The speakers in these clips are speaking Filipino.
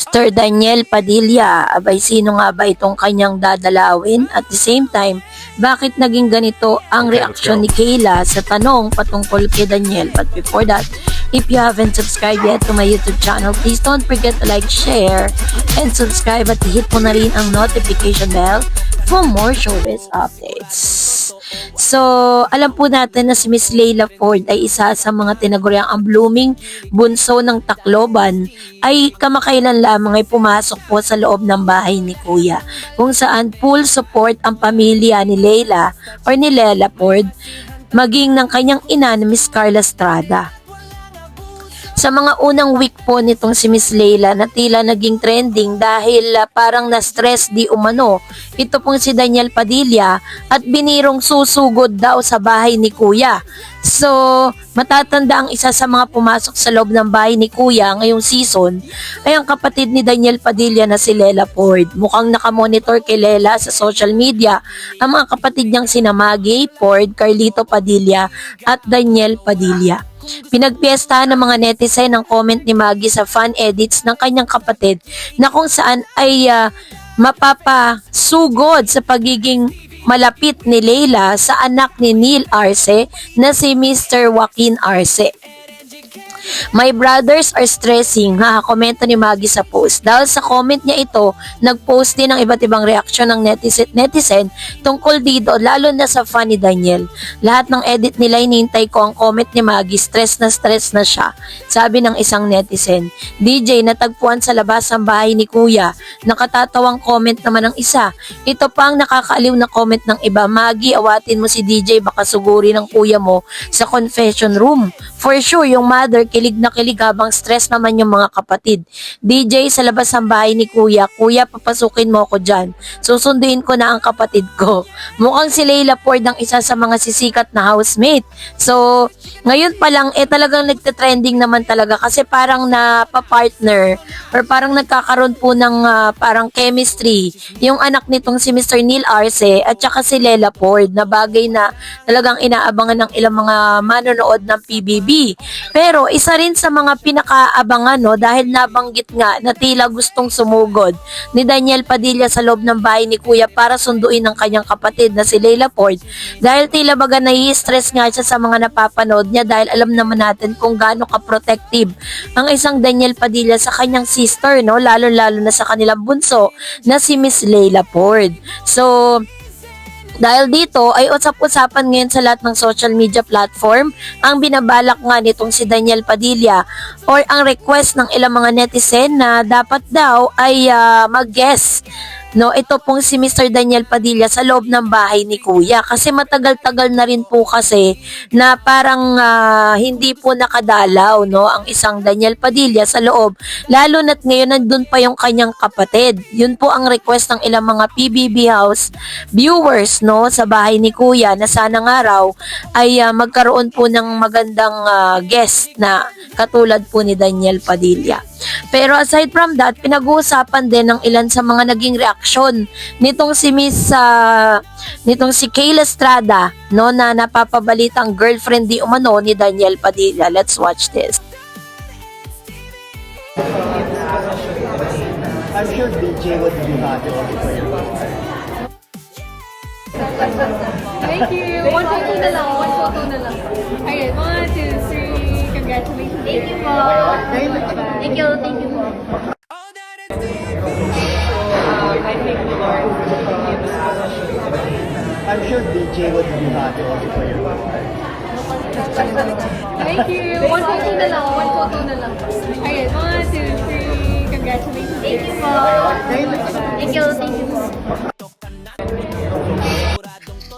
Mr. Daniel Padilla, abay sino nga ba itong kanyang dadalawin? At the same time, bakit naging ganito ang reaksyon ni Kayla sa tanong patungkol kay Daniel? But before that, if you haven't subscribed yet to my YouTube channel, please don't forget to like, share, and subscribe at hit mo na rin ang notification bell for more showbiz updates. So, alam po natin na si Miss Leila Ford ay isa sa mga tinaguriang ang blooming bunso ng Tacloban ay kamakailan lamang ay pumasok po sa loob ng bahay ni Kuya, kung saan full support ang pamilya ni Leila or ni Leila Ford, maging ng kanyang ina na Miss Carla Estrada. Sa mga unang week po nitong si Miss Leila na tila naging trending dahil parang na-stress di umano ito pong si Daniel Padilla at binirong susugod daw sa bahay ni Kuya. So, matatanda ang isa sa mga pumasok sa loob ng bahay ni Kuya ngayong season ay ang kapatid ni Daniel Padilla na si Leila Ford. Mukhang nakamonitor kay Leila sa social media ang mga kapatid niyang sina Maggie Ford, Carlito Padilla at Daniel Padilla. Pinagpiestahan ng mga netizen ang comment ni Maggie sa fan edits ng kanyang kapatid na kung saan ay mapapasugod sa pagiging malapit ni Leila sa anak ni Neil Arce na si Mr. Joaquin Arce. My brothers are stressing, komento ni Maggie sa post. Dahil sa comment niya ito, nag-post din ng iba't ibang reaksyon ng netizen tungkol dito, lalo na sa fan ni Daniel. Lahat ng edit nila inintay ko ang comment ni Maggie, stress na siya. Sabi ng isang netizen, DJ, natagpuan sa labas ng bahay ni Kuya. Nakatatawang comment naman ng isa. Ito pa ang nakakaaliw na comment ng iba. Maggie, awatin mo si DJ, baka suguri ng kuya mo sa confession room. For sure, yung mother, kilig na kilig habang stress naman yung mga kapatid. DJ, sa labas ng bahay ni Kuya, Kuya, papasukin mo ako dyan. Susunduin ko na ang kapatid ko. Mukhang si Leila Ford ang isa sa mga sisikat na housemate. So, ngayon pa lang, talagang nagte-trending naman talaga kasi parang napapartner or parang nagkakaroon po ng parang chemistry yung anak nitong si Mr. Neil Arce at saka si Leila Ford na bagay na talagang inaabangan ng ilang mga manonood ng PBB. Pero isa rin sa mga pinakaabangan dahil nabanggit nga na tila gustong sumugod ni Daniel Padilla sa loob ng bahay ni Kuya para sunduin ang kanyang kapatid na si Leila Ford dahil tila baga nai-stress nga siya sa mga napapanood niya dahil alam naman natin kung gaano ka-protective ang isang Daniel Padilla sa kanyang sister, lalo-lalo na sa kanilang bunso na si Miss Leila Ford. So, dahil dito ay usap-usapan ngayon sa lahat ng social media platform ang binabalak nga nitong si Daniel Padilla or ang request ng ilang mga netizen na dapat daw ay mag-guest ito pong si Mr. Daniel Padilla sa loob ng bahay ni Kuya kasi matagal-tagal na rin po kasi na parang hindi po nakadalaw ang isang Daniel Padilla sa loob, lalo na't ngayon nandun pa yung kanyang kapatid. Yun po ang request ng ilang mga PBB House viewers sa bahay ni Kuya na sana nga raw ay magkaroon po ng magandang guest na katulad po ni Daniel Padilla. Pero aside from that, pinag-uusapan din ng ilan sa mga naging reaksyon nitong si Kayla Estrada na napapabalitang girlfriend di umano ni Daniel Padilla. Let's watch this. I'm sure DJ would be happy for you. Thank you. One photo na lang. Ayan, 1, 2, 3. Congratulations. Thank you po. Thank you po. I'm sure DJ would be happy for you. Thank you. One photo na lang. Ayan, 1, 2, 3. Congratulations. Thank you po. Thank you po.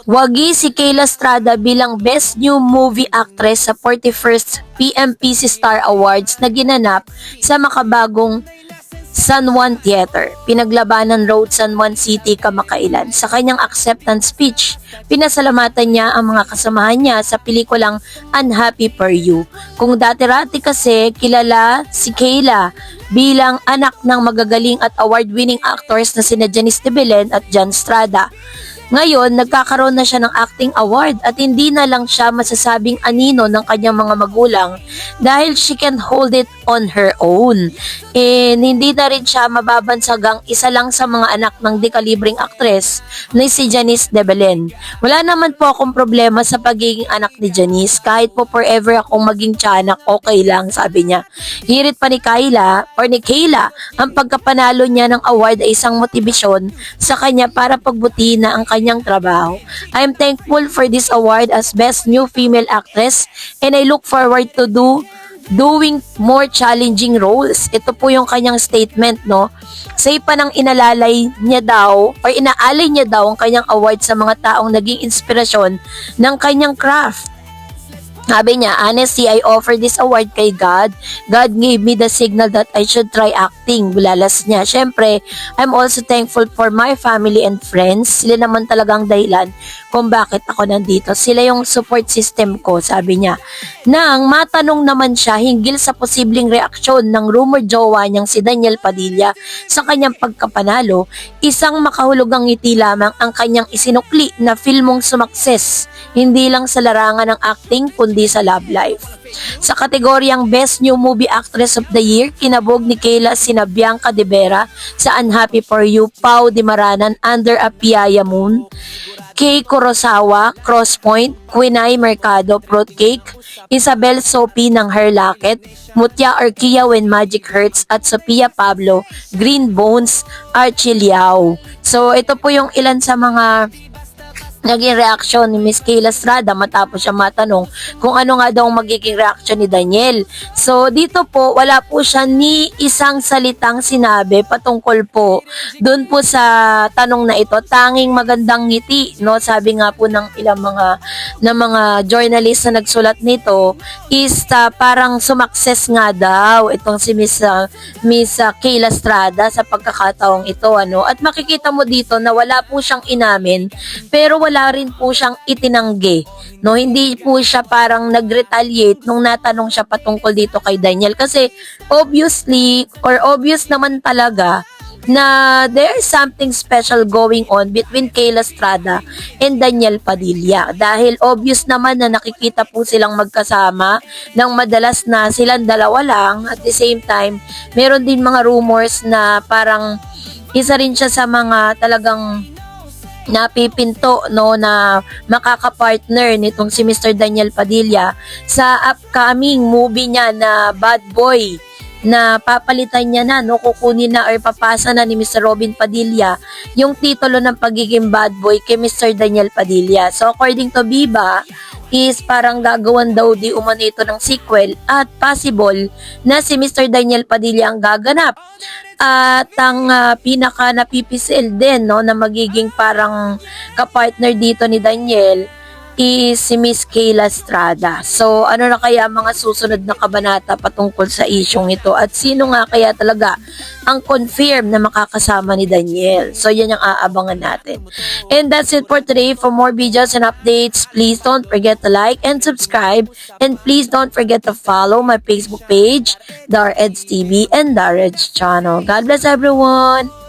Wagi si Kayla Estrada bilang Best New Movie Actress sa 41st PMPC Star Awards na ginanap sa makabagong San Juan Theater, Pinaglabanan Road, San Juan City, kamakailan. Sa kanyang acceptance speech, pinasalamatan niya ang mga kasamahan niya sa pelikulang Unhappy for You. Kung dati-rati kasi kilala si Kayla bilang anak ng magagaling at award-winning actors na sina Janice de Belen at John Estrada. Ngayon, nagkakaroon na siya ng acting award at hindi na lang siya masasabing anino ng kanyang mga magulang dahil she can hold it on her own. And hindi na rin siya mababansagang isa lang sa mga anak ng dekalibreng aktres na si Janice de Belen. Wala naman po akong problema sa pagiging anak ni Janice. Kahit po forever akong maging tiyanak, okay lang, sabi niya. Hirit pa ni Kayla, ang pagkapanalo niya ng award ay isang motibasyon sa kanya para pagbutihin na ang kanyang trabaho. I am thankful for this award as Best New Female Actress and I look forward to doing more challenging roles. Ito po yung kanyang statement, no? Say pa nang inaalay niya daw ang kanyang award sa mga taong naging inspirasyon ng kanyang craft. Sabi niya, honestly, I offer this award kay God. God gave me the signal that I should try acting. Bulalas niya. Siyempre, I'm also thankful for my family and friends. Sila naman talagang dahilan kung bakit ako nandito. Sila yung support system ko, sabi niya. Nang matanong naman siya hinggil sa posibleng reaksyon ng rumored jowa niyang si Daniel Padilla sa kanyang pagkapanalo, isang makahulugang ngiti lamang ang kanyang isinukli na filmong sumakses, hindi lang sa larangan ng acting kundi sa love life. Sa kategoryang Best New Movie Actress of the Year, kinabog ni Kayla sina Bianca De Vera sa Unhappy for You, Pau Dimaranan, Under a Piaya Moon, Kay Kurosawa, Crosspoint, Quinay Mercado, Fruitcake, Isabel Sophie ng Her Locket, Mutya Arquia When Magic Hurts, at Sophia Pablo, Green Bones, Archie Liao. So ito po yung ilan sa mga naging reaksyon ni Miss Kayla Estrada matapos siya matanong kung ano nga daw magiging reaksyon ni Daniel. So dito po wala po siya ni isang salitang sinabi patungkol po doon po sa tanong na ito. Tanging magandang ngiti, no? Sabi nga po ng ilang mga journalist na nagsulat nito is parang sumakses nga daw itong si Miss Kayla Estrada sa pagkakataong ito, ano? At makikita mo dito na wala po siyang inamin pero wala rin po siyang itinanggi, no? Hindi po siya parang nag-retaliate nung natanong siya patungkol dito kay Daniel kasi obvious naman talaga na there's something special going on between Kayla Estrada and Daniel Padilla dahil obvious naman na nakikita po silang magkasama nang madalas na silang dalawa lang. At the same time meron din mga rumors na parang isa rin siya sa mga talagang napipinto, no, na makaka-partner nitong si Mr. Daniel Padilla sa upcoming movie niya na Bad Boy na papalitan niya na, no, kukunin na or papasa na ni Mr. Robin Padilla yung titulo ng pagiging bad boy kay Mr. Daniel Padilla. So according to Viva is parang gagawan daw di umano ito ng sequel at possible na si Mr. Daniel Padilla ang gaganap. At ang pinaka napipisil din, no, na magiging parang kapartner dito ni Daniel is si Miss Kayla Estrada. So, ano na kaya mga susunod na kabanata patungkol sa isyong ito? At sino nga kaya talaga ang confirm na makakasama ni Daniel? So, yan yung aabangan natin. And that's it for today. For more videos and updates, please don't forget to like and subscribe. And please don't forget to follow my Facebook page, Dar Eds TV and Dar Eds channel. God bless everyone!